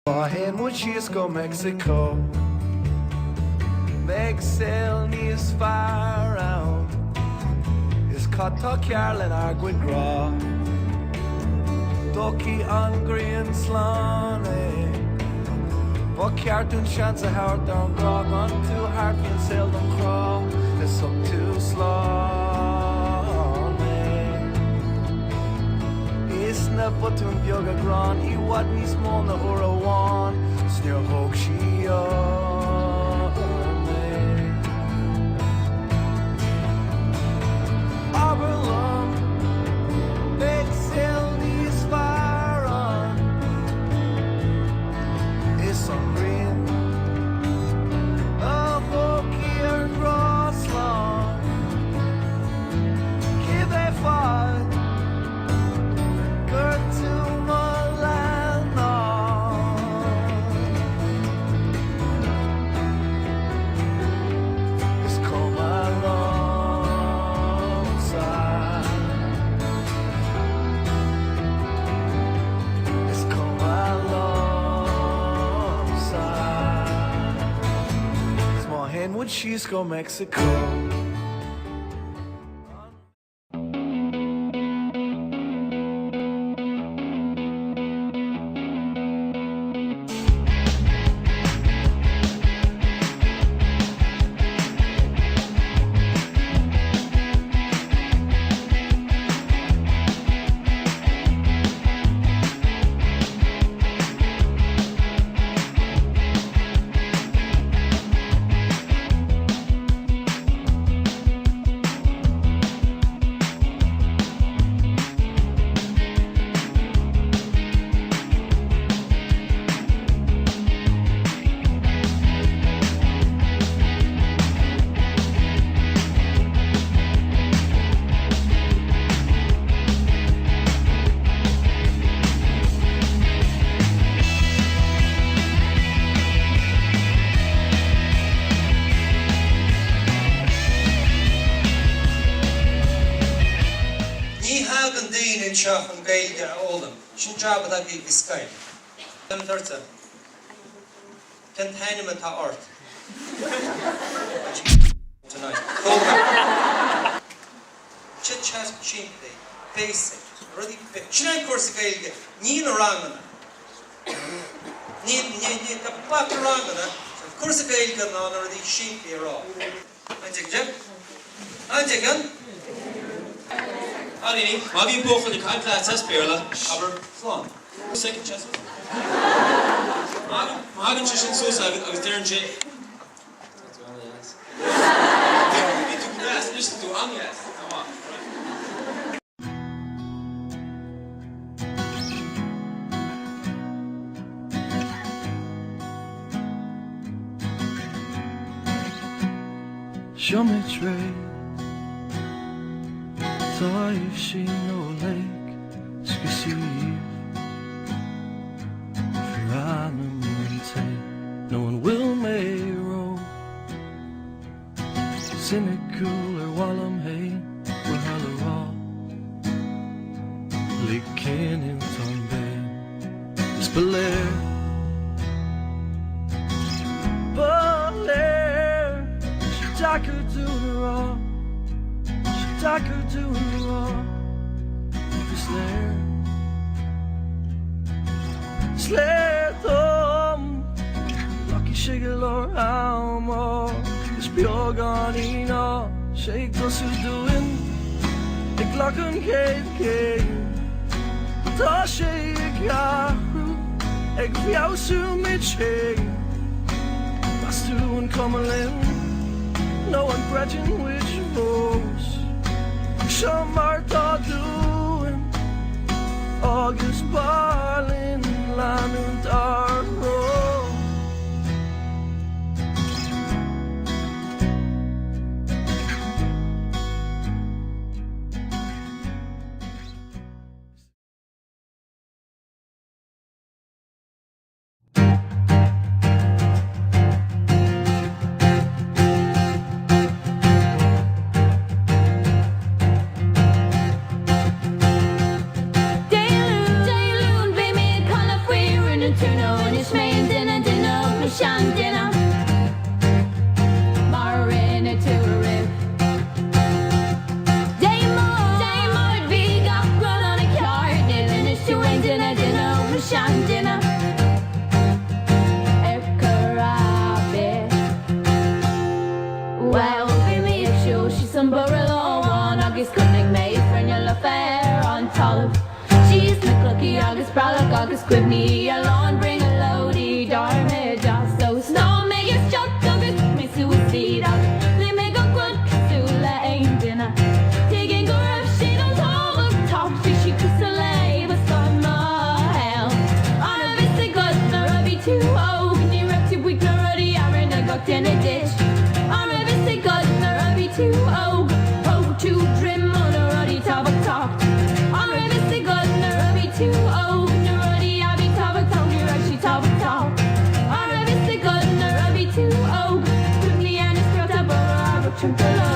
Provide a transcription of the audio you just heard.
Hen Muchisco, Mexico. Megsail níos far out. Is Cata Carlin Arguin Gra. Ducky on Green Slane. But Cartoon chance a heart down grog on too hard and sail them craw. It's up too slow. Isna button bioga gran. I what ni small na ura wan. Sneer hog she Aberlum. Big sail these fire on. It's on green. A hokey and grass lawn. Give a fight. Good to my land It's come alongside. It's come alongside. Small Henwood, she's go Mexico. Shach and Gailga Oldham. Shin Jabba that gig is Sky. Them Thurta. Can Tanim at art. Tonight. Chit chat cheap day. Basic. Ready. Shin Cúrsa Gailga. Nina Rangana. Need a back Rangana. Cúrsa Gailga non already sheep here all. Antigen? Alini, má bhíon buachail de caiimplá taspéirla, aber fláán. Second chest. Mágan sin súsa agus déireann sé. Bhí tú gnas, listen tú angas. Show me trade. Thought you see no lake, skissy. No one will may roam. Cynical or while I'm hay, we're raw. Licking in Tombay, it's Belair. She could do the raw. I could do it wrong. Slare them. Lucky shiggle or almo. It's pure ganina. Shake us who's doing. The clock on cave. Ta shake yahu. Egg fiausu mitche. Master and Cumberland. No one grudging which rose. Some are doing August Barlin, land and our road. fair on Tolv. She's McClucky, August Brallock, August Quibney, alone bring a loady, Darmid, so snow may you shut, August may suicide out. They may go good, Sula ain't dinner. Taking her up, she don't talk, she could slay, but some hell. On a busy good, the rubby too, oh, can you rep to weak, the ruddy, I ran a got in a ditch. On a busy good, the rubby too, oh, to trim on a ruddy talk. On a busy good, the rubby too, oh, the ruddy, I be talk, the rushy talk. On a busy good, the rubby too, oh, Quibney and his throat up over our trimple.